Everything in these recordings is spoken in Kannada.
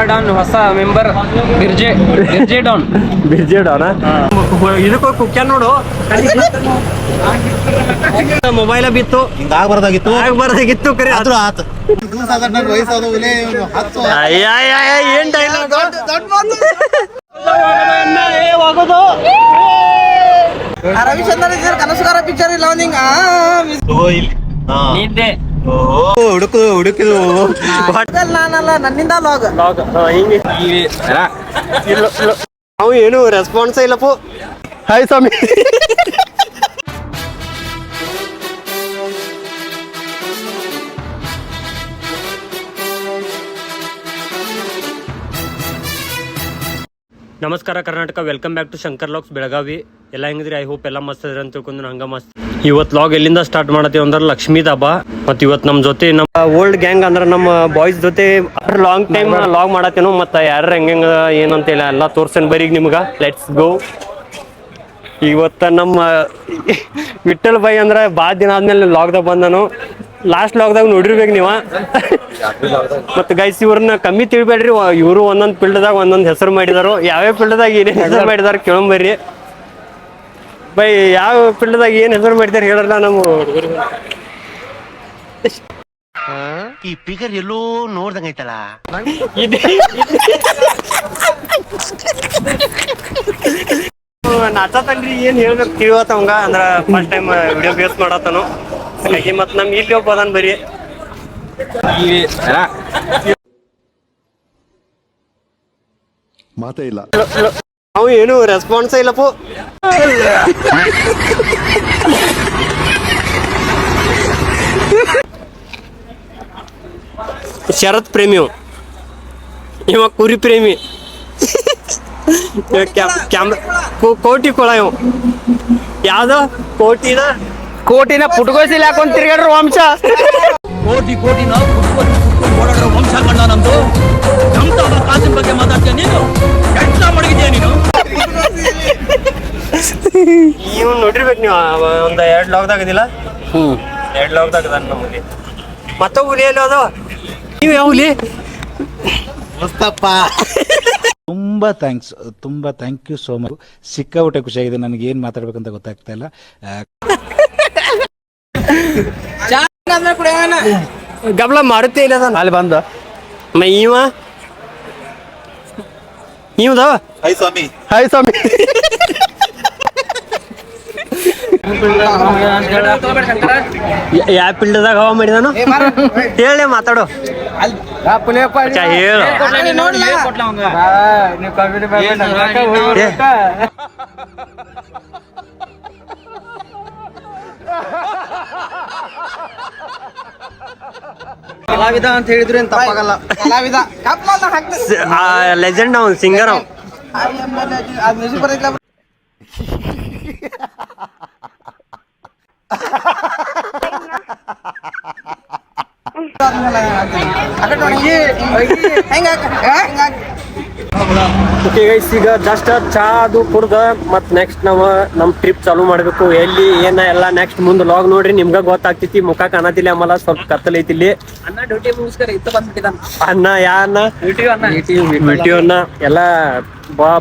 ಡಾನ್ ಹೊಸ ಮೆಂಬರ್ ಬಿರ್ಜೆ ಡಾನ್ ಇದಕ್ಕೆ ಕುಕ್ಯ ನೋಡು ಮೊಬೈಲ ಬಿತ್ತು ಆಗ್ಬಾರ್ದಾಗಿತ್ತು ಕರೆ ಆದ್ರೂ ಆತು ಏನ್ ಡೈಲಾಗ್ ರವಿಚಂದ್ರನ್ ಕನಸುಗಾರ ಪಿಕ್ಚರ್ ಇಲ್ಲ ನಿದ್ದೆ ಹುಡುಕಿದು ನಾನಲ್ಲ ನನ್ನಿಂದ ಲಾಗ್ ಅವು ಏನು ರೆಸ್ಪಾನ್ಸ್ ಇಲ್ಲಪ್ಪ ಹಾಯ್ ಸ್ವಾಮಿ ನಮಸ್ಕಾರ Karnataka, welcome back to Shankar logs Belagavi. ಎಲ್ಲ ಹೆಂಗಿದ್ರಿ? ಐ ಹೋಪ್ ಎಲ್ಲ ಮಸ್ತ್ ಅದ್ರ ಅಂತ ತಿಳ್ಕೊಂಡು ಹಂಗ ಮಸ್ತ್. ಇವತ್ತು ಲಾಗ್ ಎಲ್ಲಿಂದ ಸ್ಟಾರ್ಟ್ ಮಾಡತ್ತೀವಿ ಅಂದ್ರೆ ಲಕ್ಷ್ಮೀ ದಾಬಾ. ಮತ್ತು ಇವತ್ತು ನಮ್ಮ ಜೊತೆ ನಮ್ಮ ಓಲ್ಡ್ ಗ್ಯಾಂಗ್ ಅಂದ್ರೆ ನಮ್ಮ ಬಾಯ್ಸ್ ಜೊತೆ ಲಾಂಗ್ ಟೈಮ್ ಲಾಗ್ ಮಾಡತ್ತೇನು. ಮತ್ತು ಯಾರು ಹೆಂಗ ಏನಂತಿಲ್ಲ ಎಲ್ಲ ತೋರ್ಸೇನು ಬರೀಗ ನಿಮ್ಗೆ. Let's go. ಇವತ್ತು ನಮ್ಮ ವಿಠಲ್ ಬೈ ಅಂದ್ರೆ ಭಾಳ ದಿನ ಆದ್ಮೇಲೆ ಲಾಗ್ದಾಗ ಬಂದನು. ಲಾಸ್ಟ್ ಲಾಗ್ದಾಗ ನೋಡಿರ್ಬೇಕು ನೀವು. ಮತ್ತು ಗೈಸ್ ಇವ್ರನ್ನ ಕಮ್ಮಿ ತಿಳ್ಬೇಡ್ರಿ, ಇವರು ಒಂದೊಂದು ಫೀಲ್ಡ್ದಾಗ ಒಂದೊಂದು ಹೆಸರು ಮಾಡಿದಾರು. ಯಾವ್ಯಾವ ಫೀಲ್ಡ್ದಾಗ ಏನೇನು ಹೆಸರು ಮಾಡಿದಾರೆ ಕೇಳಂಬರ್ರಿ. ಬೈ ಯಾವ ಫೀಲ್ಡ್ದಾಗ ಏನು ಹೆಸರು ಮಾಡಿದಾರೆ ಹೇಳಲ್ಲ ನಮ್ಮ ಹುಡುಗರು. ಈ ಫಿಗರ್ ಎಲ್ಲೋ ನೋಡ್ದಂಗೈತಲ್ಲ. ನಾಚತನ್ರಿ ಏನ್ ಹೇಳ್ಬೇಕು ತಿಳಿವತ್ತವಂಗ ಅಂದ್ರ ಫಸ್ಟ್ ಟೈಮ್ ವಿಡಿಯೋ ಬೇಸ್ ಮಾಡತ್ತನು. ಹಾಗಾಗಿ ಮತ್ ನಮ್ ಇಲ್ಲಿ ಒಬ್ಬ ಅದನ್ ಬರೀ ಮಾತೇ ಇಲ್ಲ. ಅವು ಏನು ರೆಸ್ಪಾನ್ಸ್ ಇಲ್ಲಪ್ಪು. ಶರತ್ ಪ್ರೇಮಿ, ಇವ ಕುರಿ ಪ್ರೇಮಿ. ಕೋಟಿ ಕೊಳ ಇವ್ ಯಾವ್ದು ಕೋಟಿನ ಪುಟ್ಕೋಸಿಲ್ ಹಾಕೊಂಡ್ ತಿರ್ಗಾಡ್ರ ವಂಶ. ಕೋಟಿನ ಓಡಾಡೋ ವಂಶ ಕಂಡ ನಮ್ದು. ಕಾಸಿನ ಬಗ್ಗೆ ಮಾತಾಡ್ತೀಯ ನೀನು? ಕೆಟ್ಟ ಮಡಗಿದ್ಯಾ ನೀನು? ಇವ್ ನೋಡಿರ್ಬೇಕು ನೀವು. ಒಂದ್ 2 ಲಾಗ್ದಾಗ ಅದಿಲ್ಲ. 2 ಲಾಗ್ದಾಗ ಅದ ನಮಗೆ. ಮತ್ತೊಬ್ಬ ಹುಲಿ ಎಲ್ಲ ಅದು. ನೀವು ಯಾವ ಹುಲಿ? ಮುಸ್ತಪ್ಪ. ತುಂಬಾ ಥ್ಯಾಂಕ್ ಯು ಸೋ ಮಚ್. ಸಿಕ್ಕಾಬಿಟ್ಟೆ ಖುಷಿಯಾಗಿದೆ. ನನಗೆ ಏನ್ ಮಾತಾಡ್ಬೇಕಂತ ಗೊತ್ತಾಗ್ತಾ ಇಲ್ಲ. ಗಬ್ಲ ಮಾರುತಿ ಇಲ್ಲ ಅಲ್ಲಿ ಬಂದ ಇವದ. ಹಾಯ್ ಸ್ವಾಮಿ. ಯಾವ ಫೀಲ್ಡ್ದಾಗ ಹವಾ ಮಾಡಿದಾನು ಹೇಳಿ ಮಾತಾಡು. ಹೇಳು. ಕಲಾವಿದ ಅಂತ ಹೇಳಿದ್ರೆ ಏನ್ ತಪ್ಪಾಗಲ್ಲ. ಕಲಾವಿದ ಲೆಜೆಂಡ್ ಅವ್ನು, ಸಿಂಗರ್ ಅವ್. ಈಗ ಜಸ್ಟ್ ಚಾ ಅದು ಕುಡ್ದ ಮತ್ ನೆಕ್ಸ್ಟ್ ನಾವು ನಮ್ ಟ್ರಿಪ್ ಚಾಲೂ ಮಾಡ್ಬೇಕು. ಎಲ್ಲಿ ಏನ ಎಲ್ಲ ನೆಕ್ಸ್ಟ್ ಮುಂದ್ ಲಾಗ್ ನೋಡ್ರಿ, ನಿಮ್ಗ ಗೊತ್ತಾಗ್ತೈತಿ. ಮುಖ ಕಾಣತಿಲ್ಲ ಆಮೇಲೆ ಸ್ವಲ್ಪ ಕತ್ತಲೈತಿ ಇಲ್ಲಿ. ಅನ್ನ ಯಾ ಅನ್ನ ವಿಟಿಯೋ ಅನ್ನ ಎಲ್ಲ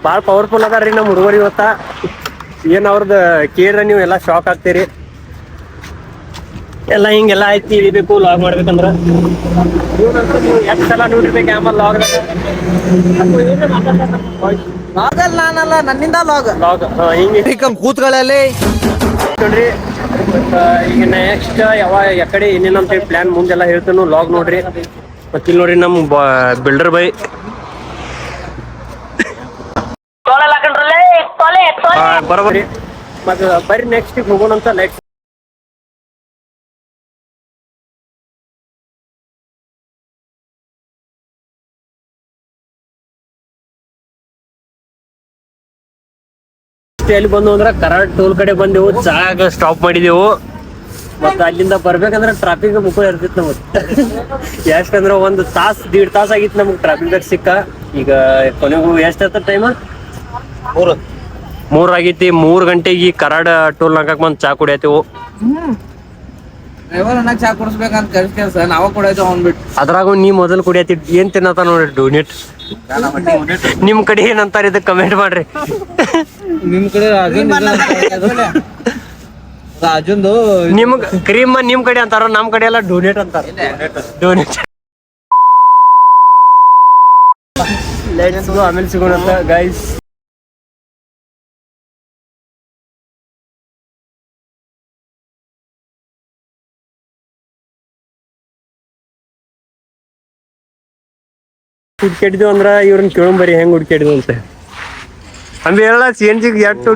ಬಾಳ ಪವರ್ಫುಲ್ ಅದಾರ್ರಿ ನಮ್ ಹುಡುಗರು ಇವತ್ತ. ಏನ್ ಅವ್ರದ್ದು ಕೇಳ್ರ ನೀವು ಎಲ್ಲ ಶಾಕ್ ಆಗ್ತೀರಿ. ಎಲ್ಲ ಹಿಂಗೆಲ್ಲ ಐತಿ ಇಳಿಬೇಕು ಲಾಗ್ ಮಾಡ್ಬೇಕಂದ್ರ. ನೀವು ಎಷ್ಟು ಸಲ ನೋಡಿರ್ಬೇಕು ಆಮೇಲೆ ಲಾಗ್ ನಾನಲ್ಲ ನನ್ನಿಂದ ಲಾಗ್ ಹಿಂಗೆ ಕೂತ್ಗಳಲ್ಲಿ ನೋಡ್ರಿ. ಈಗ ನೆಕ್ಸ್ಟ್ ಯಾಕಡೆ ಏನೇನಂತ ಹೇಳಿ ಪ್ಲಾನ್ ಮುಂದೆಲ್ಲ ಹೇಳ್ತೇನೆ, ಲಾಗ್ ನೋಡ್ರಿ. ಮತ್ತೆ ಇಲ್ಲಿ ನೋಡ್ರಿ ನಮ್ ಬಿಲ್ಡರ್ ಬೈ ಬರೋಬರಿ. ಮತ್ತೆ ಬರ್ರಿ ನೆಕ್ಸ್ಟ್ ಹೋಗೋಣ ಅಂತ. ನೆಕ್ಸ್ಟ್ ಎಲ್ಲಿ ಬಂದು ಅಂದ್ರೆ ಕರಾಡ್ ಟೋಲ್ ಕಡೆ ಬಂದೆವು, ಜಾಗ ಸ್ಟಾಪ್ ಮಾಡಿದೆವು. ಮತ್ತೆ ಅಲ್ಲಿಂದ ಬರ್ಬೇಕಂದ್ರೆ ಟ್ರಾಫಿಕ್ ಮುಖ ಇರ್ತಿತ್ತು ನಮಗೆ. ಎಷ್ಟಂದ್ರೆ 1 ತಾಸು 1.5 ತಾಸು ಆಗಿತ್ತು ನಮ್ಗೆ ಟ್ರಾಫಿಕ್ದಾಗ ಸಿಕ್ಕ. ಈಗ ಕೊನೆಗೂ ಎಷ್ಟಾಯ್ತ ಟೈಮ್? 3 ಆಗೈತಿ. 3 ಗಂಟೆಗೆ ಕರಾಡ್ ಟೋಲ್ ನಾಗಕ್ ಬಂದು ಚಾ ಕುಡಿಯತ್ತೆವು. ಡ್ರೈವರ್ ಅನ್ನ ಚಾ ಕುಡಿಸ್ಬೇಕಂತ ಕಳ್ಸ್ಕೇಳ ನಾವ ಕೊಡೋದು ಅವ್ನ್ ಬಿಟ್ಟು ಅದ್ರಾಗ ನೀ ಮೊದಲು ಕುಡಿಯತಿ ಏನ್ ತಿನ್ನತ ನೋಡ್ರಿ ಡೋನೆಟ್ ನಿಮ್ ಕಡೆ ಏನಂತಾರ ಇದಕ್ ಕಮೆಂಟ್ ಮಾಡ್ರಿ. ನಿಮ್ ಕಡೆ ರಾಜುಂದು ನಿಮ್ಗ್ ಕ್ರೀಮ್ ನಿಮ್ ಕಡೆ ಅಂತಾರ, ನಮ್ ಕಡೆ ಎಲ್ಲ ಡೋನೆಟ್ ಅಂತಾರ. ಡೋನೆಟ್ ಆಮೇಲೆ ಸಿಗೋಣ ಗೈಸ್. ಹುಡ್ಕಾಡಿದ್ವು ಅಂದ್ರ ಇವ್ರನ್ನ ಕೇಳಂಬರಿ ಹೆಂಗ್ ಹುಡ್ಕಾಡಿದ್ವು ಅಂತ. ಅಂಬಿ ಹೇಳ CNG ಎಷ್ಟು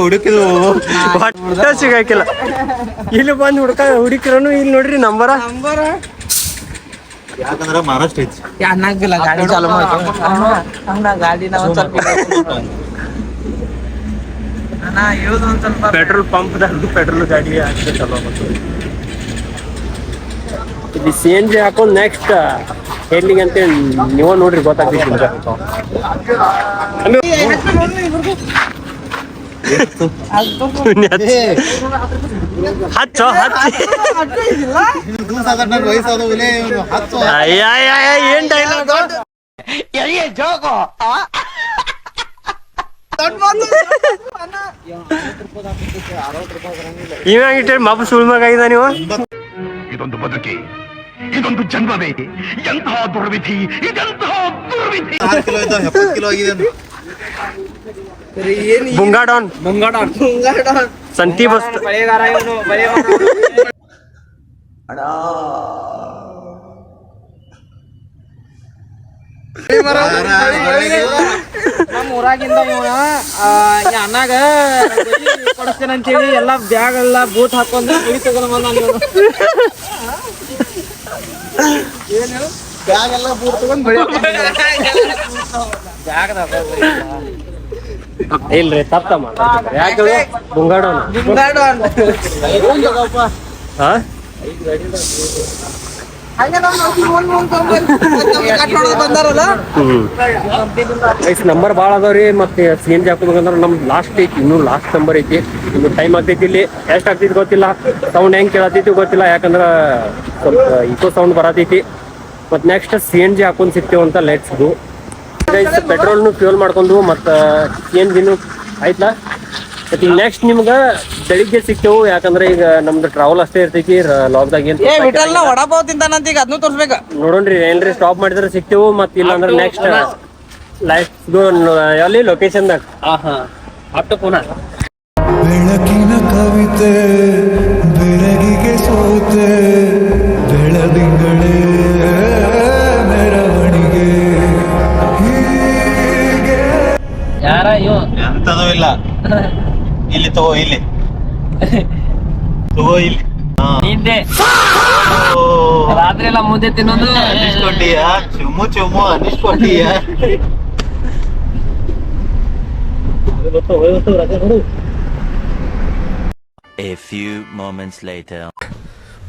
ಹುಡುಕಿದ್ವು ಒಟ್ಟ ಸಿಗಾಕಿಲ್ಲ. ಇಲ್ಲಿ ಬಂದ್ ಹುಡುಕಿರೋನು ಇಲ್ಲಿ ನೋಡ್ರಿ ನಂಬರ ಯಾಕಂದ್ರ ಮಹಾರಾಷ್ಟ್ರ ಐತಿ. ಅನ್ನಾಗಿಲ್ಲ ಗಾಡಿ ಚಾಲು ಮಾಡ್ಕೊಂಡು ಗಾಡಿನ ಒಂದ್ ಸ್ವಲ್ಪ ಇಳಿದು ಒಂದ್ ಸ್ವಲ್ಪ ಪೆಟ್ರೋಲ್ ಪಂಪ್ ಪೆಟ್ರೋಲ್ ಗಾಡಿ ಹಾಕಿ ಚಲೋ ಬಂತು. ಇಲ್ಲಿ CNG ಹಾಕೊಂಡ್ ನೆಕ್ಸ್ಟ್ ಎಲ್ಲಿಗೆ ಅಂತ ನೀವ ನೋಡ್ರಿ ಗೊತ್ತಾಗ್ತೈತಿ ನಿಮ್ಗೆ. ಹಚ್ಚೋ ಏನ್ ಡೈಲಾಗ್ ಇವಾಗ ಮಬ್ಬ ಸುಳ್ಮಗಾಗಿದ ನೀವು. ಇದೊಂದು ಬದುಕಿ, ಇದೊಂದು ಜನ್ಮವೇ, ಎಂತಹ ದುರ್ವಿಧಿ, ಇದೆಂತಹ ದುರ್ವಿಧಿ. 70 ಕಿಲೋ ಆಗಿದೆ. ಬುಂಗಾಡಾನ್ ಸಂತಿ ಬಸ್ ನಮ್ಮ ಊರಾಗಿಂದ ಅನ್ನಾಗ ಕೊಡಿಸ್ತೇನೆ ಅಂತೇಳಿ ಎಲ್ಲ ಬ್ಯಾಗ್ ಎಲ್ಲ ಬೂಟ್ ಹಾಕೊಂಡು ಗುಡಿ ತಗೊಂಡ್ ಬಂದ ಬ್ಯಾಗ್ ಎಲ್ಲ ಬೂಟ್ ತಗೊಂಡ್ ಇಲ್ರಿ ತಪ್ಪ ಯಾಕೆ ಬುಂಗಾಡೋನ್ ಹಾ ನಂಬರ್ ಭಾಳ ಅದಾವ್ರಿ. ಮತ್ತೆ CNG ಹಾಕೋಬೇಕಂದ್ರೆ ನಮ್ದು ಲಾಸ್ಟ್ ಐತಿ, ಇನ್ನೂ ಲಾಸ್ಟ್ ನಂಬರ್ ಐತಿ. ಇನ್ನು ಟೈಮ್ ಆಗ್ತೈತಿ. ಇಲ್ಲಿ ಎಷ್ಟು ಆಗ್ತೈತಿ ಗೊತ್ತಿಲ್ಲ, ಸೌಂಡ್ ಹೆಂಗ್ ಕೇಳತೈತಿ ಗೊತ್ತಿಲ್ಲ, ಯಾಕಂದ್ರ ಸ್ವಲ್ಪ ಇಕೋ ಸೌಂಡ್ ಬರತೈತಿ. ಮತ್ತೆ ನೆಕ್ಸ್ಟ್ CNG ಹಾಕೊಂಡ್ ಸಿಗ್ತೇವಂತ ಲೆಟ್ಸ್ ಗೋ. ಪೆಟ್ರೋಲ್ನು ಫ್ಯೂಲ್ ಮಾಡ್ಕೊಂಡು ಮತ್ತ CNGನು ಆಯ್ತಾ. ಮತ್ತೆ ಈಗ ನೆಕ್ಸ್ಟ್ ನಿಮ್ಗ ಬೆಳಿಗ್ಗೆ ಸಿಗ್ತೇವು, ಯಾಕಂದ್ರೆ ಈಗ ನಮ್ದು ಟ್ರಾವೆಲ್ ಅಷ್ಟೇ ಇರ್ತೈತಿ. ಲಾಕ್ದಾಗ ಏನ್ ವಡಾಪಾವ್ ತಿಂತಾನಂತ ಈಗ ಅದನ್ನು ತೋರ್ಸ್ಬೇಕ ನೋಡೋಣ್ರಿ. ಏನ್ರಿ ಸ್ಟಾಪ್ ಮಾಡಿದ್ರೆ ಸಿಗ್ತೇವು, ಮತ್ ಇಲ್ಲ ಅಂದ್ರೆ ನೆಕ್ಸ್ಟ್ ಎಲ್ಲಿ ಲೊಕೇಶನ್ದಾಗ ಬೆಳಕಿನ ಕವಿತೆ ಬೆಳಗಿಗೆ ಸೋತೆ ಬೆಳದಿಂಗಳೇ ಮೆರವಣಿಗೆ ಹೀಗೆ ಯಾರ ಇವ ಎಂತದೂ ಇಲ್ಲ. ಇಲ್ಲಿ ತಗೋ, ಇಲ್ಲಿ ತಗೋ, ಇಲ್ಲಿ ನಿದ್ದೆ ರಾತ್ರಿ ಎಲ್ಲ ಮುದ್ದೆ ತಿನ್ನೋದು. ಅನ್ನಿಸ್ಕೊಟ್ಟಿಯ ಚುಮ್ಮು ಅನ್ನಿಸ್ಕೊಟ್ಟಿಯ. A few moments later.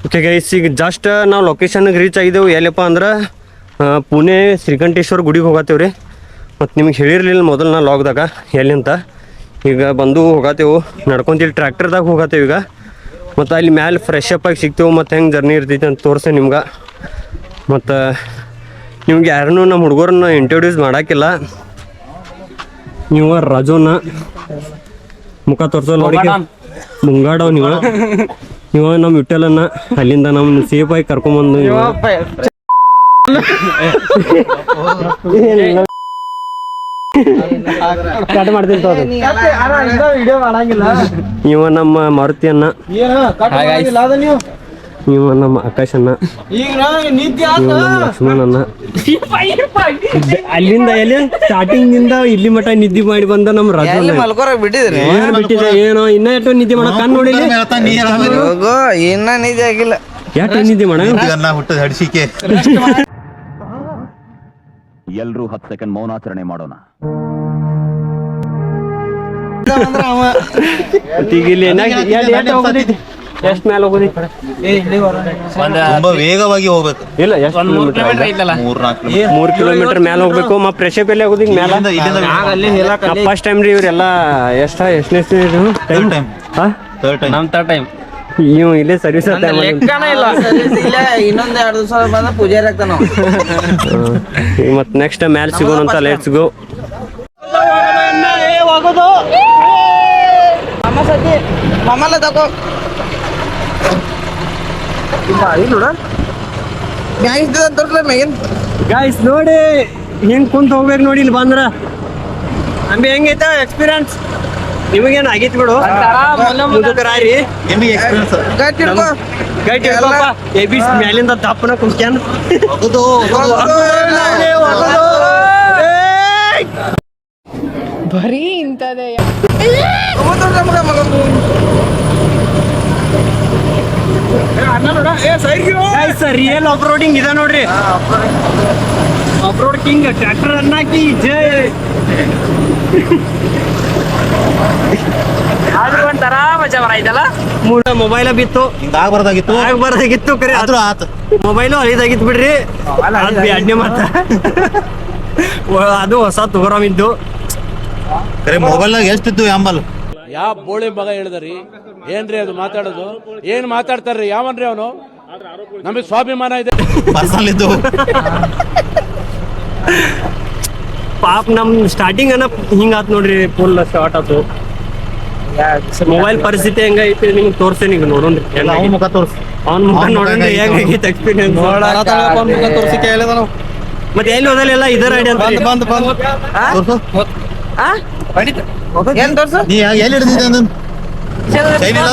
Okay guys, ಈಗ ಜಸ್ಟ್ ನಾವು ಲೊಕೇಶನ್ಗೆ ರೀಚ್ ಆಗಿದ್ದೆವು. ಎಲ್ಲಪ್ಪ ಅಂದ್ರೆ ಪುಣೆ ಶ್ರೀಕಂಠೇಶ್ವರ ಗುಡಿಗೆ ಹೋಗತ್ತೇವ್ರಿ. ಮತ್ತು ನಿಮ್ಗೆ ಹೇಳಿರ್ಲಿಲ್ಲ ಮೊದಲು ನಾ ಲಾಗ್ದಾಗ ಎಲ್ಲಿ ಅಂತ. ಈಗ ಬಂದು ಹೋಗತ್ತೇವು ನಡ್ಕೊಂತಿಲ್ಲಿ ಟ್ರ್ಯಾಕ್ಟರ್ದಾಗ ಹೋಗತ್ತೇವೆ ಈಗ. ಮತ್ತು ಅಲ್ಲಿ ಮ್ಯಾಲೆ ಫ್ರೆಶ್ ಅಪ್ ಆಗಿ ಸಿಗ್ತೇವೆ. ಮತ್ತು ಹೆಂಗೆ ಜರ್ನಿ ಇರ್ತೈತಿ ಅಂತ ತೋರಿಸೆ ನಿಮ್ಗೆ. ಮತ್ತು ನಿಮ್ಗೆ ಯಾರನ್ನೂ ನಮ್ಮ ಹುಡುಗರನ್ನ ಇಂಟ್ರೊಡ್ಯೂಸ್ ಮಾಡೋಕ್ಕಿಲ್ಲ. ನೀವು ರಾಜೋನ ಮುಖ ತೋರ್ಸೋ ನೋಡಿ ಮುಂಗಾಡವ್ ನೀವು ನಮ್ಮ ವಿಠಲನ್ನ ಅಲ್ಲಿಂದ ನಮ್ಮನ್ನ ಸೇಫ್ ಆಗಿ ಕರ್ಕೊಂಬಂದು ಕಟ್ ಮಾಡ್ತೀನಿ. ಇವ ನಮ್ಮ ಮಾರುತಿಯನ್ನ, ಇವ ನಮ್ಮ ಆಕಾಶನ್ನ, ಇವ ನಮ್ಮ ಲಕ್ಷ್ಮಣನ್ನ. ಅಲ್ಲಿಂದ ಎಲ್ಲಿ ಸ್ಟಾರ್ಟಿಂಗ್ ನಿಂದ ಇಲ್ಲಿ ಮಠ ನಿದ್ದೆ ಮಾಡಿ ಬಂದ ನಮ್ಮ ರಾಜ ಮಲ್ಕೋರ ಬಿಟ್ಟಿದ್ರಿ ಬಿಟ್ಟಿದೆ. ಏನೋ ಇನ್ನ ಎಷ್ಟು ನಿದ್ದೆ ಮಾಡ ಕಣ್ ನೋಡಿಲ್ಲ, ಇನ್ನ ನಿಜ ಆಗಿಲ್ಲ. ಎಷ್ಟು ನಿದ್ದೆ ಮಾಡ ಹುಟ್ಟದ ಹಡಿಸಿಕೆ. ಎಲ್ರೂ 10 ಸೆಕೆಂಡ್ ಮೌನಾಚರಣೆ ಮಾಡೋಣ. ಈಗ ಇಲ್ಲಿ ಎಷ್ಟು ಮೇಲೆ ಹೋಗೋದಿ? ತುಂಬಾ ವೇಗವಾಗಿ ಹೋಗ್ಬೇಕು. ಇಲ್ಲ, ಎಷ್ಟು 3 ಕಿಲೋಮೀಟರ್ ಮೇಲೆ ಹೋಗ್ಬೇಕು. ಮತ್ತೆ ಫ್ರೆಶ್ ಅಪ್ ಎಲ್ಲಿ ಆಗೋದು ಫಸ್ಟ್ ಟೈಮ್ ರೀ ಇವ್ರೆಲ್ಲ. ಎಷ್ಟನೇ ಟೈಮ್? Third time. ನಮ್ ಥರ್ಡ್ ಟೈಮ್ ಇವ್ ಇಲ್ಲೇ ಸರ್ವಿಸ್ ಲೆಕ್ಕನ ಇಲ್ಲ ಇನ್ನೊಂದ್ 2 ದಿವಸ ಬಂದ ಪೂಜಾರಿ ಆಗ್ತಾನ ಮತ್ ನೆಕ್ಸ್ಟ್ ಮ್ಯಾಲ್ ಸಿಗೋಣಂತ ಲೆಟ್ಸ್ ಗೋ. ಮಾಮ ಸತಿ ಮಾಮಲ್ಲ ತಗೋ ನೋಡ ಗೈಸ್ ನೋಡಿ ಹೆಂಗ್ ಕುಂತ ಹೋಗ್ಬೇಕು ನೋಡಿ ಇಲ್ಲಿ ಬಂದ್ರ ಅಂಬಿ ಹೆಂಗೈತ ಎಕ್ಸ್ಪೀರಿಯನ್ಸ್ ನಿಮಗೇನ್ ಆಗೈತಿ ಬಿಡು ಮುದುಕರಾರಿ ನಿಮಗೆ ಎಕ್ಸ್ಪೀರಿಯನ್ಸ್ ಗಟ್ಟಿ ಹಿಡ್ಕೋ. ಗೈಟ್ ಹಿಡ್ಕೊಪ್ಪ ಎಬಿ ಮ್ಯಾಲಿಂದ ದಪ್ಪನ ಕುಂತ್ಯಾನ ಬರೀ ಇಂಥದೇ ರಿಯಲ್ ಆಫ್ ರೋಡಿಂಗ್ ಇದೆ ನೋಡ್ರಿ ಆಫ್ ರೋಡ್ ಕಿಂಗ್ ಟ್ರ್ಯಾಕ್ಟರ್ ಅನ್ನಾಕಿ ಜೈ ಆದ್ರೂ ಒಂಥರ ಮಜಾ ಬರಾಯ್ತಲ್ಲ. ಮೊಬೈಲ ಬಿತ್ತು ಆಗ್ಬಾರ್ದಾಗಿತ್ತು ಆಗ್ಬಾರ್ದಾಗಿತ್ತು ಕರೆ ಆದ್ರೂ ಆತ ಮೊಬೈಲು ಹಳಿದಾಗಿತ್ತು ಬಿಡ್ರಿ ಅಡ್ನೆ ಮಾತ ಅದು ಹೊಸ ತಗೋರಾಮಿದ್ದು ಕರೆ ಮೊಬೈಲ್ನಾಗ ಎಷ್ಟಿದ್ದು ಅಂಬಲ್ ಯಾವ ಬೋಳಿ ಮಗ ಹೇಳಿದ್ರಿ ಏನ್ರಿ ಅದು ಮಾತಾಡೋದು ಏನ್ ಮಾತಾಡ್ತಾರ್ರಿ ಯಾವನ್ರಿ ಅವನು ನಮಗೆ ಸ್ವಾಭಿಮಾನ ಇದೆ ಪರ್ಸನಲ್ ಇದ್ದು ಪಾಪ ನಮ್ ಸ್ಟಾರ್ಟಿಂಗ್ ಅನ್ನ ಹಿಂಗಾತ್ ನೋಡ್ರಿ ಫುಲ್ ಸ್ಟಾರ್ಟ್ ಆತು ಮೊಬೈಲ್ ಪರಿಸ್ಥಿತಿ ಹೆಂಗೈತಿ ನಿಮ್ಗೆ ತೋರ್ಸೇನಿ ಈಗ ನೋಡೋಣ್ರಿ ಅವ್ನ ಮುಖ ತೋರ್ಸಿ ಅವ್ನ ಮುಖ ನೋಡೋಣ್ರಿ ಹೆಂಗೈತಿ ಎಕ್ಸ್ಪೀರಿಯನ್ಸ್ ತೋರ್ಸಿ ಕೇಳಿದ ನಾವು ಮತ್ತೆ ಎಲ್ಲಿ ಹೋದಲ್ಲ ಇದರ ಐಡಿಯಾ ಅಂತ ತೋರ್ಸು ಏನ್ ತೋರ್ಸು ನೀ ಎಲ್ಲಿ ಹಿಡಿದಿದ್ದೆ ಅಂದ್ ಚೈನ್ ಇಲ್ಲ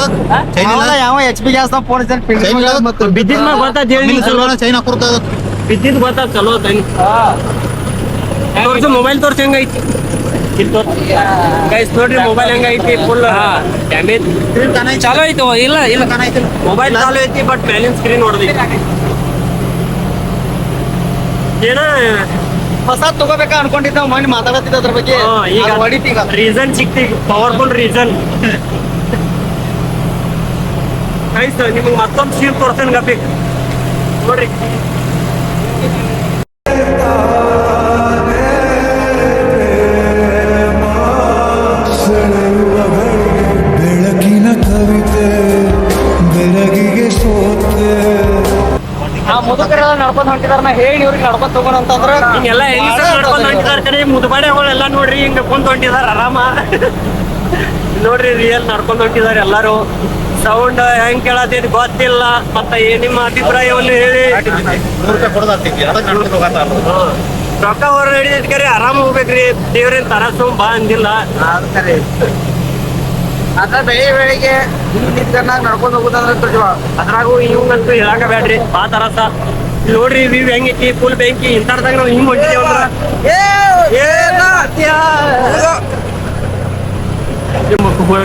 ಚೈನ್ ಇಲ್ಲ ಯಾವ HP ಗ್ಯಾಸ್ ಫೋನ್ ಚೈನ್ ಇಲ್ಲ ಬಿದ್ದಿದ್ ಮ್ಯಾಗ ಗೊತ್ತಾತ್ ಹೇಳಿ ನಿಮ್ಗೆ ಚಲೋ ಚೈನ್ ಹಾಕೊಡ್ತದ ಬಿದ್ದಿದ್ ಗೊತ್ತಾತ್ ಚಲೋ ಐತಿ ತೋರ್ಸು ಮೊಬೈಲ್ ತೋರ್ಸಿ ಹೆಂಗೈತಿ ಗೈಸ್ ನೋಡ್ರಿ ಮೊಬೈಲ್ ಹೆಂಗೈತಿ ಫುಲ್ ಡ್ಯಾಮೇಜ್ ಚಲೋ ಐತು ಇಲ್ಲ ಇಲ್ಲ ಮೊಬೈಲ್ ಚಾಲು ಐತಿ ಬಟ್ ಮ್ಯಾಲಿನ ಸ್ಕ್ರೀನ್ ಹೊಡೆದೈತಿ ಏನ ಹೊಸ ತಗೋಬೇಕಾ ಅನ್ಕೊಂಡಿದ್ದ ಮಣ್ಣು ಮಾತಾಡತ್ತಿದ್ದ ಅದ್ರ ಬಗ್ಗೆ ಈಗ ಹೊಡಿತೀಗ ರೀಸನ್ ಸಿಕ್ತಿ ಪವರ್ಫುಲ್ ರೀಸನ್ ಗೈಸ್ ನಿಮಗೆ ಮತ್ತೊಂದು ಸೀನ್ ತೋರ್ಸೇನ್ ಗಪ್ಪಿ ನೋಡ್ರಿ ಬೆಳಕಿನ ಕವಿತೆ ಬೆಳಗಿಗೆ ಸೋತೆ ಆ ಮುದುಕರೆಲ್ಲ ನಡ್ಕೊಂಡ್ ಹೊಂಟಿದಾರ ನಾ ಹೇಳಿ ಇವ್ರಿಗೆ ನಡ್ಕೊಂಡ್ ತಗೋಣ ಅಂತಂದ್ರ ಹಿಂಗೆಲ್ಲ ಹೆಂಗ್ ನಡ್ಕೊಂಡ್ ಹೊಂಟಿದಾರ ಕಡೆ ಮುದುಬಾಡೆಗಳೆಲ್ಲ ನೋಡ್ರಿ ಹಿಂಗ ಕುಂತ ಹೊಂಟಿದಾರ ಆರಾಮ ನೋಡ್ರಿ ರಿಯಲ್ ನಡ್ಕೊಂಡ್ ಹೊಂಟಿದಾರ ಎಲ್ಲಾರು ಸೌಂಡ್ ಹೆಂಗ್ ಕೇಳತೈತಿ ಗೊತ್ತಿಲ್ಲ ಮತ್ತ ನಿಮ್ಮ ಅಭಿಪ್ರಾಯವನ್ನು ಹೇಳಿ ರೊಕ್ಕ ಹೊರ ಹಿಡಿದೈತಿ ಕರೆ ಆರಾಮ ಹೋಗ್ಬೇಕ್ರಿ ದೇವ್ರೇನ್ ತರಸು ಬಾ ಅಂದಿಲ್ಲ ಅದ ಬೆಳಿಗ್ಗೆ ನಿಂತ್ಕೊಂಡಾಗ ನಡ್ಕೊಂಡ್ ಹೋಗುದಂದ್ರ ತೋಜವ ಅದ್ರಾಗೂ ಇವಂಗಂತೂ ಹೇಳಾಕ ಬ್ಯಾಡ್ರಿ ಬಾ ತರಸ ನೋಡ್ರಿ ವ್ಯೂ ಹೆಂಗೈತಿ ಫುಲ್ ಬೆಂಕಿ ಇಂತಾರ್ದಾಗ ನಾವು ಹಿಂಗ್ ಹೊಂಟಿದೇವ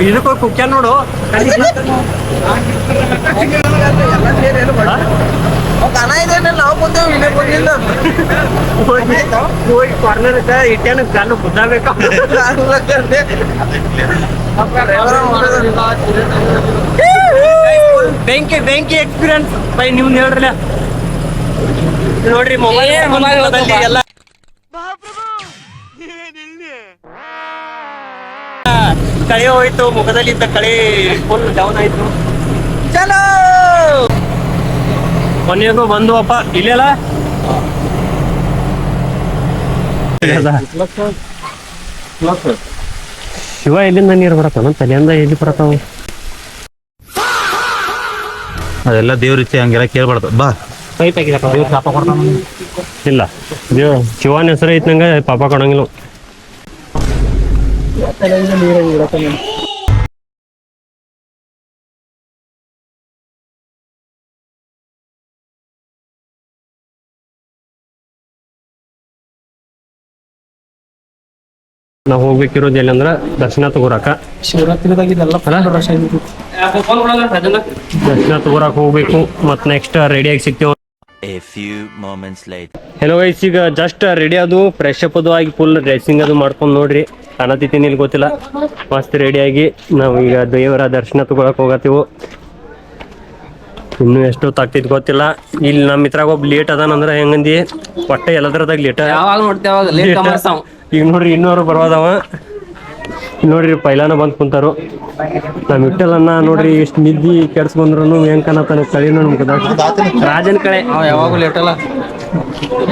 ಇದಕ್ಕೂ ಕುಕ್ಯ ನೋಡು ಕನ ಇದೆ ನಾವು ಬಂದೇವು ಇಲ್ಲೇ ಬಂದಿಲ್ಲ ಹೋಗಿ ಕಾರ್ನರ್ ಇಟ್ಟೇನ ಕಣ್ಣು ಬುದ್ದಾಬೇಕು ಬೆಂಕಿ ಬೆಂಕಿ ಎಕ್ಸ್ಪೀರಿಯನ್ಸ್ ಬೈ ನೀವು ಹೇಳ್ರಲ್ಲ ನೋಡ್ರಿ ಮೊಬೈಲ್ ಎಲ್ಲ ಕಳೆ ಹೋಯ್ತು ಮುಖದಲ್ಲಿ ಇದ್ದ ಕಳೆ ಫುಲ್ ಡೌನ್ ಆಯ್ತು ಚಲೋ ಕೊನೆಗೂ ಬಂದುವಪ್ಪ ಇಲ್ಲೆಲ್ಲ ಶಿವ ಎಲ್ಲಿಂದ ನೀರು ಬರತ್ತ ತಲೆಯಿಂದ ಎಲ್ಲಿ ಬರತ್ತಾವ ಅದೆಲ್ಲ ದೇವ್ರ ಇಚ್ಛೆ ಹಂಗೆಲ್ಲ ಕೇಳ್ಬಾರ್ದು ಬಾ ಪೈಪ್ ಇಲ್ಲ ದೇವ್ ಶಿವನ ಹೆಸರು ಐತ್ ನಂಗೆ ಪಾಪ ಕೊಡಂಗಿಲ್ಲ ನಾವು ಹೋಗ್ಬೇಕಿರೋದು ಎಲ್ಲಿ ಅಂದ್ರ ದರ್ಶನ ತಗೋರಾಕ ದರ್ಶನ ತಗೋರಾಕ ಹೋಗ್ಬೇಕು ಮತ್ ನೆಕ್ಸ್ಟ್ ರೆಡಿಯಾಗಿ ಸಿಗ್ತೇವೆ. A few moments later. Hello guys ಈಗ ಜಸ್ಟ್ ರೆಡಿ ಅದು ಫ್ರೆಶ್ ಅಪ್ ಅದು ಆಗಿ ಫುಲ್ ಡ್ರೆಸ್ಸಿಂಗ್ ಅದು ಮಾಡ್ಕೊಂಡು ನೋಡ್ರಿ ಕಾಣತಿದ್ದೀನಿ ಇಲ್ಲಿ ಗೊತ್ತಿಲ್ಲ ಮಸ್ತ್ ರೆಡಿಯಾಗಿ ನಾವು ಈಗ ದೇವರ ದರ್ಶನ ತಗೊಳಕ್ ಹೋಗತ್ತೀವಿ. ಇನ್ನು ಎಷ್ಟೊತ್ತು ಆಗ್ತೈತಿ ಗೊತ್ತಿಲ್ಲ. ಇಲ್ಲಿ ನಮ್ಮ ಇದ್ರಾಗ ಒಬ್ಬ ಲೇಟ್ ಅದಾನಂದ್ರ ಹೆಂಗಂದಿ ಒಟ್ಟೆ ಎಲ್ಲದ್ರದಾಗ ಲೇಟ್ ಯಾವಾಗ ನೋಡ್ತೇವೆ ಲೇಟ್ ಈಗ ನೋಡ್ರಿ ಇನ್ನೂರು ಬರ್ಬೋದವ ನೋಡ್ರಿ ಪೈಲಾನ ಬಂದ್ ಕುಂತಾರು. ನಮ್ ವಿಠಲನ್ನ ನೋಡ್ರಿ ಇಷ್ಟ್ ನಿದ್ದಿ ಕೆಡ್ಸ್ಕೊಂಡ್ರು ಹೆಂಗ್ ಕಾಣತಾನ ಕಳಿನೂ ನಮ್ಗೆ ರಾಜನ್ ಕಳೆ ಅವ ಯಾವಾಗೂ ಲೇಟ್ ಅಲ್ಲ.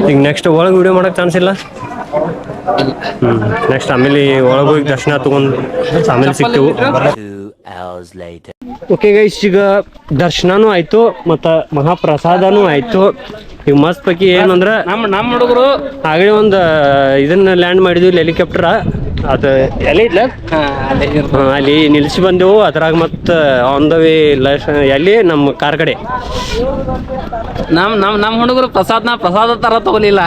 ಈಗ ನೆಕ್ಸ್ಟ್ ಒಳಗ್ ವಿಡಿಯೋ ಮಾಡಕ್ ಚಾನ್ಸ್ ಇಲ್ಲ. ನೆಕ್ಸ್ಟ್ ಆಮೇಲೆ ಒಳಗ್ ಹೋಗಿ ದರ್ಶನ ತಗೊಂಡ್ ಆಮೇಲೆ ಸಿಗ್ತೇವು. 2 hours later. ಓಕೆ ಗೈಸ್, ಈಗ ದರ್ಶನನೂ ಆಯ್ತು ಮತ್ತ ಮಹಾಪ್ರಸಾದನೂ ಆಯ್ತು. ಈಗ ಮಸ್ತ್ ಪೈಕಿ ಏನಂದ್ರ ನಮ್ಮ ಹುಡುಗರು ಆಗಲೇ ಒಂದು ಇದನ್ನ ಲ್ಯಾಂಡ್ ಮಾಡಿದ್ವಿ ಹೆಲಿಕಾಪ್ಟರ್. ಅದು ಎಲ್ಲಿ ಇಲ್ಲ ಅಲ್ಲಿ ನಿಲ್ಸಿ ಬಂದೆವು. ಅದ್ರಾಗ ಮತ್ತ ಆನ್ ದ ವೇ ಎಲ್ಲಿ ನಮ್ಮ ಕಾರ್ ಕಡೆ ನಮ್ಮ ಹುಡುಗರು ಪ್ರಸಾದ ತರ ತಗೊಲಿಲ್ಲ,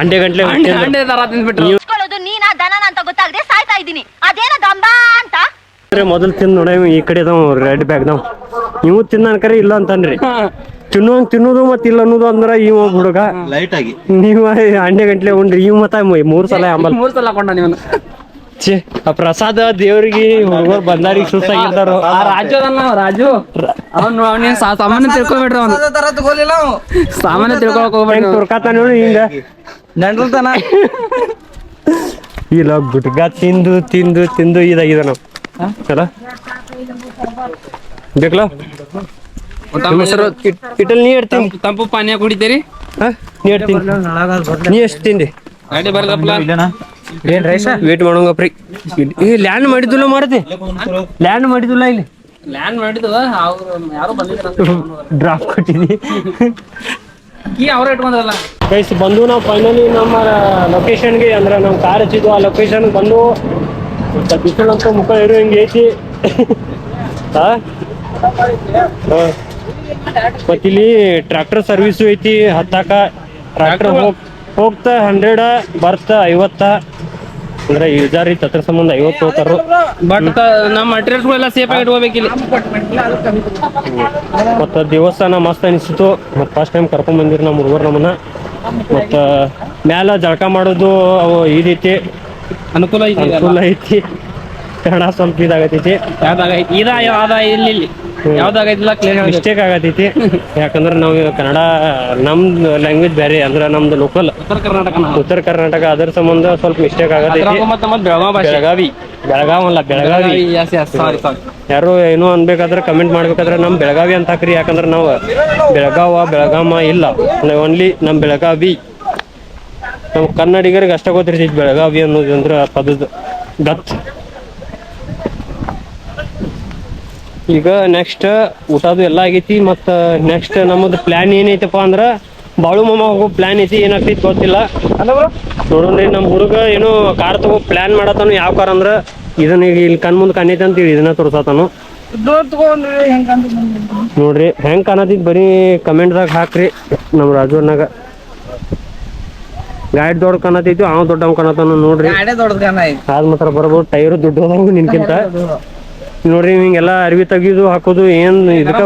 ಅಂಡೆ ಗಂಟ್ಲೆ ಅಂಡೆ ತರ ತಿಂದ್ಬಿಟ್ರು. ನೀನಾ ದನನ ಅಂತ ಗೊತ್ತಾಗದೆ ಸಾಯ್ತಾ ಇದ್ದೀನಿ. ಅದೇನ ಗಂಬಾ ಅಂತ ಮೊದಲು ತಿಂದು ನೋಡ ಈ ಕಡೆ ಅದಾವ ರೆಡ್ ಬ್ಯಾಗ್ ನಾವ್ ನೀವು ತಿನ್ನ ಅನ್ಕರೆ ಇಲ್ಲ ಅಂತನ್ರಿ. ತಿನ್ನೋದು ಮತ್ತ ಇಲ್ಲ ಅನ್ನೋದು ಅಂದ್ರ ಇವ ಹುಡುಗ ಲೈಟ್ ಆಗಿ ನೀವ ಅಂಡೆ ಗಂಟ್ಲೆ ಉಂಡ್ರಿ. ಇವ್ ಮತ್ತ 3 ಸಲ ಆಂಬಲ್ 3 ಸಲ ಕೊಂಡ ನೀವು. ಆ ಪ್ರಸಾದ ದೇವ್ರಿಗೆ ಹುಡುಗರು ಬಂದಾರಿಗೆ ಸುಸ್ತಾಗಿರ್ತಾರ. ರಾಜು ಅವ್ನು ಸಾಮಾನ್ಯ ತಿಳ್ಕೊಬೇಡ್ರಿ. ಅವ್ನು ತರ ತಗೋಲಿಲ್ಲ ಸಾಮಾನ್ಯ ತಿಳ್ಕೊಳಕ್ ಹೋಗ್ಬೇಡ್ರಿ. ತುರ್ಕಾತ ನೋಡಿ ಹಿಂಗ ನೆಂಡ್ರತನ ಇಲ್ಲ ಗುಟ್ಗ ತಿಂದು ತಿಂದು ತಿಂದು ಇದಾಗಿದೆ ನಾವು ಅಲ್ಲ ಬೇಕಲ್ಲ. ಇಟ್ಟಲ್ಲಿ ನೀ ಇಡ್ತೀನಿ, ತಂಪು ಪಾನೀಯ ಕುಡಿತೀರಿ? ನೀ ಇಡ್ತೀನಿ. ನೀ ಎಷ್ಟು ತಿಂದಿ? ಗಾಡಿ ಬರ್ದಪ್ಪ. ಏನ್ ರೈಸ ವೇಟ್ ಮಾಡೋಂಗಪ್ರಿ. ಈ ಲ್ಯಾಂಡ್ ಮಾಡಿದ್ದಿಲ್ಲ ಮಾರತಿ, ಲ್ಯಾಂಡ್ ಮಾಡಿದ್ದಿಲ್ಲ ಇಲ್ಲಿ ಲ್ಯಾಂಡ್ ಮಾಡಿದ್ವ ಯಾರು ಬಂದಿದ್ರ ಡ್ರಾಪ್ ಕೊಟ್ಟಿದ್ದಿ. ಕೀ ಅವ್ರ ಇಟ್ಕೊಂಡ್ರಲ್ಲ. ಗೈಸ್ ಬಂದು ನಾವು ಫೈನಲಿ ನಮ್ಮ ಲೊಕೇಶನ್ಗೆ ಅಂದ್ರೆ ನಾವು ಕಾರ್ ಹಚ್ಚಿದ್ವು ಆ ಲೊಕೇಶನ್ಗೆ ಬಂದು. ಬಿಸಿಲಂತೂ ಮುಖ ಇರೋ ಹಿಂಗೆ ಐತಿ. ಮತ್ತಿಲ್ಲಿ ಟ್ರ್ಯಾಕ್ಟರ್ ಸರ್ವಿಸು ಐತಿ. ಹತ್ತಾಕ ಟ್ರ್ಯಾಕ್ಟರ್ ಹೋಗ್ತಾ 100 ಬರ್ತಾ 50 ಅಂದ್ರೆ ಯೂಸರ್ ಐತಿ. ಅದ್ರ ಸಂಬಂಧ 50 ಹೋಗ್ತಾರ. ಬಟ್ ನಮ್ಮ ಮಟೀರಿಯಲ್ಸ್ಗಳೆಲ್ಲ ಸೇಫ್ ಆಗಿ ಇಟ್ಕೋಬೇಕಿಲ್ಲ. ಮತ್ತು ದೇವಸ್ಥಾನ ಮಸ್ತ್ ಅನಿಸಿತು. ಮತ್ತು ಫಸ್ಟ್ ಟೈಮ್ ಕರ್ಕೊಂಡ್ ಬಂದಿರಿ ನಮ್ಮ ಹುಡುಗರು ನಮ್ಮನ್ನ. ಮತ್ತು ಮ್ಯಾಲ ಜಳಕ ಮಾಡೋದು ಅವು ಇದೈತಿ, ಅನುಕೂಲ ಐತಿ. ಕನ್ನಡ ಸ್ವಲ್ಪ ಇದಾಗತೈತಿ. ಯಾವ್ದಾಗೈತಿಲ್ಲ ಕ್ಲಿಯರ್ ಮಿಸ್ಟೇಕ್ ಆಗತೈತಿ. ಯಾಕಂದ್ರೆ ನಾವು ಕನ್ನಡ ನಮ್ದು ಲ್ಯಾಂಗ್ವೇಜ್ ಬೇರೆ ಅಂದ್ರೆ ನಮ್ದು ಲೋಕಲ್ ಉತ್ತರ ಕರ್ನಾಟಕ. ಅದರ ಸಂಬಂಧ ಸ್ವಲ್ಪ ಮಿಸ್ಟೇಕ್ ಆಗತೈತಿ. ಬೆಳಗಾವಿ ಯಾರು ಏನೋ ಅನ್ಬೇಕಾದ್ರೆ ಕಮೆಂಟ್ ಮಾಡ್ಬೇಕಾದ್ರೆ ನಮ್ ಬೆಳಗಾವಿ ಅಂತ ಹಾಕ್ರಿ. ಯಾಕಂದ್ರೆ ನಾವು ಬೆಳಗಾಮ ಇಲ್ಲ, ಓನ್ಲಿ ನಮ್ ಬೆಳಗಾವಿ. ನಮ್ ಕನ್ನಡಿಗರಿಗೆ ಅಷ್ಟ ಗೊತ್ತಿರ್ತೈತಿ ಬೆಳಗಾವಿ ಅನ್ನೋದು ಅಂದ್ರೆ ಪದದ ಗತ್. ಈಗ ನೆಕ್ಸ್ಟ್ ಊಟದು ಎಲ್ಲ ಆಗೈತಿ. ಮತ್ತು ನೆಕ್ಸ್ಟ್ ನಮ್ಮದು ಪ್ಲಾನ್ ಏನೈತಪ್ಪ ಅಂದ್ರೆ ಬಾಳು ಮಾಮ ಹೋಗೋ ಪ್ಲಾನ್ ಐತಿ. ಏನಾಗ್ತೈತಿ ಗೊತ್ತಿಲ್ಲ ನೋಡೋಣ್ರಿ. ನಮ್ಮ ಹುಡುಗ ಏನೋ ಕಾರ್ ತಗೋ ಪ್ಲಾನ್ ಮಾಡತ್ತಾನು. ಯಾವ ಕಾರ್ ಅಂದ್ರೆ ಇದನ್ನ ಈಗ ಇಲ್ಲಿ ಕಣ್ ಮುಂದೆ ಕಾಣೈತಿ ಅಂತೀವಿ, ಇದನ್ನ ತೋರ್ಸತಾನು ನೋಡ್ರಿ. ಹೆಂಗ್ ಕಾಣತೈತಿ ಬರೀ ಕಮೆಂಟ್ದಾಗ ಹಾಕ್ರಿ. ನಮ್ಮ ರಾಜೂರ್ನಾಗ ಗಾಡಿ ದೊಡ್ಡ ಕಾಣತೈತಿ, ಅವ ದೊಡ್ಡ ಕಾಣತಾನು ನೋಡ್ರಿ. ಅದ್ ಮಾತ್ರ ಬರ್ಬೋದು. ಟೈರು ದುಡ್ಡು ಹೋದಂಗು ನಿನ್ಕಿಂತ ನೋಡ್ರಿ. ಹಿಂಗೆಲ್ಲ ಅರ್ವಿ ತೆಗಿಯೋದು ಹಾಕೋದು ಏನ್ ಇದಕ್ಕ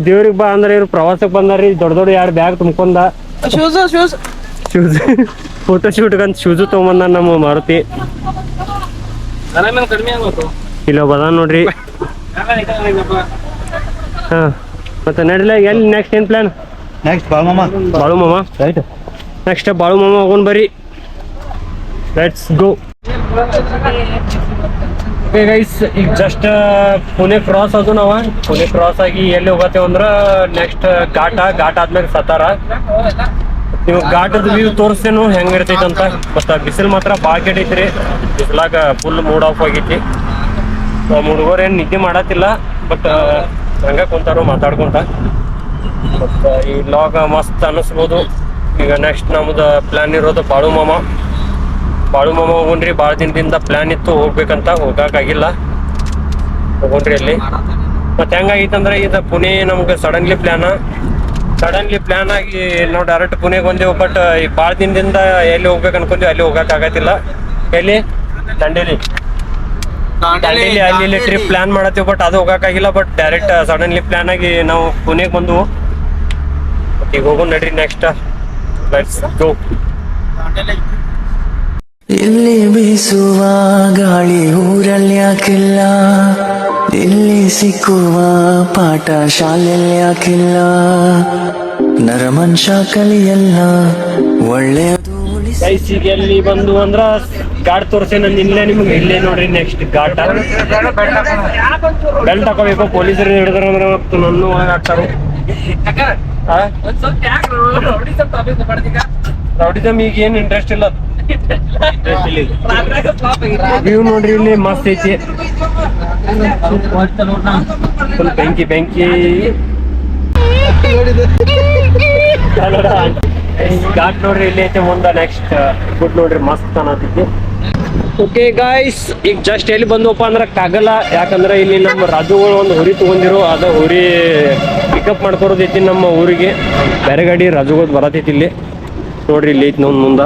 ದೇವ್ರಿಗೆ ಬಾ ಅಂದ್ರೆ ಇವ್ರು ಪ್ರವಾಸಕ್ಕೆ ಬಂದಾರಿ. ದೊಡ್ಡ 2 ಬ್ಯಾಗ್ ತುಂಬ್ಕೊಂಡ ಶೂಸ್ ಫೋಟೋ ಶೂಟ್ಗಂತ ಶೂಸು ತಗೊಂಬಂದ ನಮ್ಮ ಮಾರುತಿ. ಇಲ್ಲ ಬದ ನೋಡ್ರಿ. ಹಾ ಮತ್ತೆ ನಡಿಲ್ಲ. ಎಲ್ಲಿ ನೆಕ್ಸ್ಟ್ ಏನ್ ಪ್ಲಾನ್? ನೆಕ್ಸ್ಟ್ ಬಾಳು ಮಾಮ ರೈಟ್. ನೆಕ್ಸ್ಟ್ ಬಾಳು ಮಾಮ ಹೋಗೋಣ ಬರ್ರಿ. Let's go. ಗೈಸ್ ಈಗ ಜಸ್ಟ್ ಪುಣೆ ಕ್ರಾಸ್ ಅದು. ನಾವು ಪುಣೆ ಕ್ರಾಸ್ ಆಗಿ ಎಲ್ಲಿ ಹೋಗತ್ತೇವ ಅಂದ್ರ ನೆಕ್ಸ್ಟ್ ಘಾಟ್ ಆದ್ಮೇಲೆ ಸತಾರ. ನೀವು ಘಾಟದ ವ್ಯೂ ತೋರಿಸ್ತೇನು ಹೆಂಗಿರ್ತೈತೆ ಅಂತ. ಮತ್ತ ಬಿಸಿಲು ಮಾತ್ರ ಭಾಳ ಕೆಟ್ಟೈತ್ರಿ. ಬಿಸಿಲಾಗ ಫುಲ್ ಮೂಡ್ ಆಫ್ ಆಗೈತಿ. ಹುಡುಗರು ಏನ್ ನಿದ್ದೆ ಮಾಡತ್ತಿಲ್ಲ, ಬಟ್ ಹಂಗ ಕುಂತಾರು ಮಾತಾಡ್ಕೊಂತ. ಮತ್ತ ಈ ಲಾಗ ಮಸ್ತ್ ಅನಿಸ್ಬೋದು. ಈಗ ನೆಕ್ಸ್ಟ್ ನಮ್ದು ಪ್ಲಾನ್ ಇರೋದು ಬಾಳು ಮಾಮ ಹೋಗೋಣ್ರಿ. ಭಾಳ ದಿನದಿಂದ ಪ್ಲಾನ್ ಇತ್ತು ಹೋಗ್ಬೇಕಂತ, ಹೋಗಕ್ಕಾಗಿಲ್ಲ. ಹೋಗೋಣ್ರಿ ಅಲ್ಲಿ. ಮತ್ತೆ ಹೆಂಗಾಗಿತ್ತಂದ್ರೆ ಇದು ಪುಣೆ ನಮ್ಗೆ ಸಡನ್ಲಿ ಪ್ಲಾನ್ ಆಗಿ ನಾವು ಡೈರೆಕ್ಟ್ ಪುಣೆಗೆ ಬಂದೆವು. ಬಟ್ ಈ ಭಾಳ ದಿನದಿಂದ ಎಲ್ಲಿ ಹೋಗ್ಬೇಕು ಅನ್ಕೊಂತೀವಿ ಅಲ್ಲಿ ಹೋಗಕ್ಕಾಗತ್ತಿಲ್ಲ. ಎಲ್ಲಿ ದಂಡೇಲಿ ಅಲ್ಲಿ ಟ್ರಿಪ್ ಪ್ಲಾನ್ ಮಾಡತ್ತೀವಿ, ಬಟ್ ಅದು ಹೋಗಕ್ಕಾಗಿಲ್ಲ. ಬಟ್ ಡೈರೆಕ್ಟ್ ಸಡನ್ಲಿ ಪ್ಲಾನ್ ಆಗಿ ನಾವು ಪುಣೆಗೆ ಬಂದು ಈಗ ಹೋಗೋಣ ನಡ್ರಿ. Next let's go. ಇಲ್ಲಿ ಬೀಸುವ ಗಾಳಿ ಊರಲ್ಲಿ ಯಾಕಿಲ್ಲ, ಇಲ್ಲಿ ಸಿಕ್ಕುವ ಪಾಠ ಶಾಲೆಯಲ್ಲಿ ಯಾಕಿಲ್ಲ, ನರಮನುಷ್ಯ ಕಲಿಯಲ್ಲ ಒಳ್ಳೆಯದು ಗೈಸ್ ಈಗ ಎಲ್ಲಿ ಬಂದು ಅಂದ್ರ ಘಾಟ್ ತೋರ್ಸೆ ನಾನು ಇಲ್ಲೇ ನಿಮ್ಗೆ ಇಲ್ಲೇ ನೋಡ್ರಿ ನೆಕ್ಸ್ಟ್ ಘಾಟ ಬೆಲ್ಟ್ ಹಾಕೋಬೇಕು ಪೊಲೀಸರು ಹಿಡಿದ್ರ ಅಂದ್ರೆ ನನ್ನ ಒಳಗೆ ಹಾಕ್ತಾರು ರೌಡಿಸಮ್ ಈಗ ಏನ್ ಇಂಟ್ರೆಸ್ಟ್ ಇಲ್ಲ ವ್ಯೂ ನೋಡ್ರಿ ಇಲ್ಲಿ ಮಸ್ತ್ ಐತಿ ಫುಲ್ ಬೆಂಕಿ ಬೆಂಕಿ ಘಾಟ್ ನೋಡ್ರಿ ಇಲ್ಲಿ ಐತೆ ಮುಂದ ನೆಕ್ಸ್ಟ್ ಫುಡ್ ನೋಡ್ರಿ ಮಸ್ತ್ ಕಾಣತೈತಿ. ಓಕೆ ಗಾಯ್ಸ್ ಈಗ ಜಸ್ಟ್ ಎಲ್ಲಿ ಬಂದವಪ್ಪ ಅಂದ್ರೆ ಕಾಗಲ್ಲ, ಯಾಕಂದ್ರೆ ಇಲ್ಲಿ ನಮ್ಮ ರಾಜುಗಳು ಒಂದು ಹುರಿ ತಗೊಂಡಿರು, ಅದ ಹುರಿ ಪಿಕಪ್ ಮಾಡ್ಕೊರೋದೈತಿ ನಮ್ಮ ಊರಿಗೆ. ಬೇರೆ ಗಾಡಿ ರಾಜುಗಳು ಬರತೈತಿ ಇಲ್ಲಿ ನೋಡ್ರಿ, ಇಲ್ಲಿ ಐತಿ ನೋಡ್ ಮುಂದ.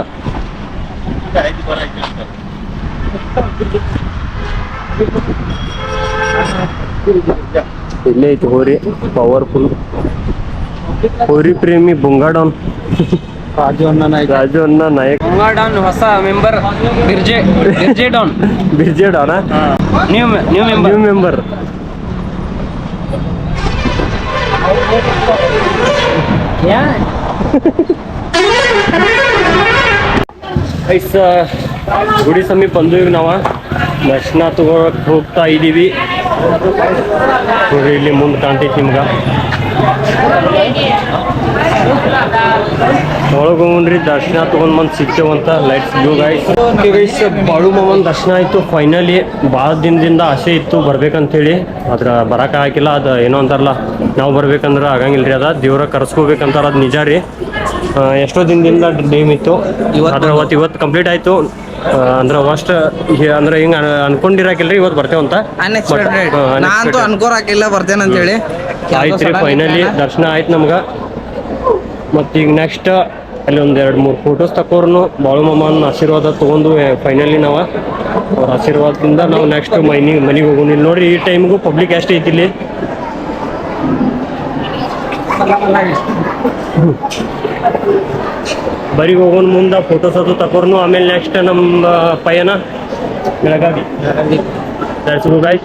ಇಲ್ಲೇ ಐತಿ ಹೋರಿ ಪವರ್ಫುಲ್ ಹೋರಿ ಪ್ರೇಮಿ ಬುಂಗಾಡನ್ ರಾಜು ಅನ್ನ ನಾಯಕ್. ಡಾನ್ ಹೊಸ ಮೆಂಬರ್ ಬಿರ್ಜೆ ಡಾನ್ ನ್ಯೂ ಮೆಂಬರ್ ಐಸ್ ಗುಡಿ ಸಮೀಪ ಬಂದು ಈಗ ನಾವ ದರ್ಶನ ತಗೊಳಕ್ ಹೋಗ್ತಾ ಇದೀವಿ. ನೋಡ್ರಿ ಇಲ್ಲಿ ಮುಂದೆ ಕಾಣ್ತೈತಿ ನಿಮ್ಗ. ಒಳಗೆ ಹೋಗ್ರಿ ದರ್ಶನ ತಗೊಂಡ್ ಬಂದು ಸಿಗ್ತೇವಂತ. Lights blue guys. ಬಾಳು ಮಾಮನ್ ದರ್ಶನ ಆಯ್ತು ಫೈನಲಿ. ಭಾಳ ದಿನದಿಂದ ಆಸೆ ಇತ್ತು ಬರ್ಬೇಕಂತೇಳಿ, ಅದ್ರ ಬರಕ ಹಾಕಿಲ್ಲ. ಅದು ಏನೋ ಅಂತಾರಲ್ಲ, ನಾವು ಬರ್ಬೇಕಂದ್ರೆ ಆಗಂಗಿಲ್ರಿ, ಅದ ದೇವ್ರ ಕರ್ಸ್ಕೋಬೇಕಂತಾರ, ಅದು ನಿಜ ರೀ. ಎಷ್ಟೋ ದಿನದಿಂದ ಡ್ರೀಮ್ ಇತ್ತು, ಆದ್ರೆ ಇವತ್ತು ಕಂಪ್ಲೀಟ್ ಆಯ್ತು. ಅಂದ್ರೆ ಫಸ್ಟ್ ಅಂದ್ರೆ ಹಿಂಗ ಅನ್ಕೊಂಡಿರಾಕಿಲ್ರಿ, ಇವತ್ತು ಬರ್ತೇವಂತ. ನಾನಂತೂ ಅನ್ಕೋರಾಕಿಲ್ಲ ಬರ್ತೇನೆ ಅಂತ ಹೇಳಿ. ಆಯ್ತ್ರಿ ಫೈನಲಿ ದರ್ಶನ ಆಯ್ತು ನಮ್ಗ. ಮತ್ತೀಗ ನೆಕ್ಸ್ಟ್ ಅಲ್ಲಿ ಒಂದ್ 2-3 ಫೋಟೋಸ್ ತಕೋರ್ನು ಬಾಳು ಮಾಮನ ಆಶೀರ್ವಾದ ತಗೊಂಡು ಫೈನಲಿ ನಾವ ಅವ್ರ ಆಶೀರ್ವಾದದಿಂದ ನಾವು ನೆಕ್ಸ್ಟ್ ಮನೆಗೆ ಹೋಗೋಣ. ಇಲ್ಲಿ ನೋಡ್ರಿ ಈ ಟೈಮ್ಗೂ ಪಬ್ಲಿಕ್ ಎಷ್ಟು ಐತಿ ಇಲ್ಲಿ. ಬರಿಗೆ ಹೋಗೋಣ ಮುಂದೆ ಫೋಟೋಸ್ ಅದು ತಕೋರ್ನು. ಆಮೇಲೆ ನೆಕ್ಸ್ಟ್ ನಮ್ಮ ಪಯಣ Belagavi. That's all guys.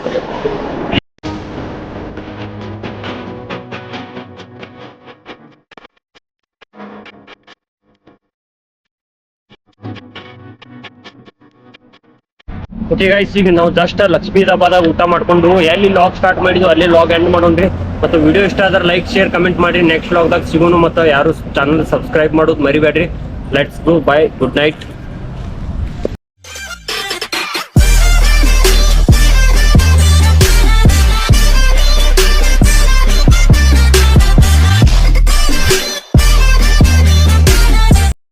Okay guys, ಈಗ ನಾವು ಜಸ್ಟ್ ಲಕ್ಷ್ಮೀ ಧಾಬಾದಾಗ ಊಟ ಮಾಡ್ಕೊಂಡು ಎಲ್ಲಿ ಲಾಗ್ ಸ್ಟಾರ್ಟ್ ಮಾಡಿದ್ವು ಅಲ್ಲಿ ಲಾಗ್ ಎಂಡ್ ಮಾಡೋಣ್ರಿ. ಮತ್ತು ವಿಡಿಯೋ ಇಷ್ಟ ಆದ್ರೆ ಲೈಕ್ ಶೇರ್ ಕಮೆಂಟ್ ಮಾಡಿ. ನೆಕ್ಸ್ಟ್ ಲಾಗ್ದಾಗ ಸಿಗೋಣ. ಮತ್ತು ಯಾರು ಚಾನಲ್ ಸಬ್ಸ್ಕ್ರೈಬ್ ಮಾಡೋದು ಮರಿಬೇಡ್ರಿ. Let's go, bye, good night.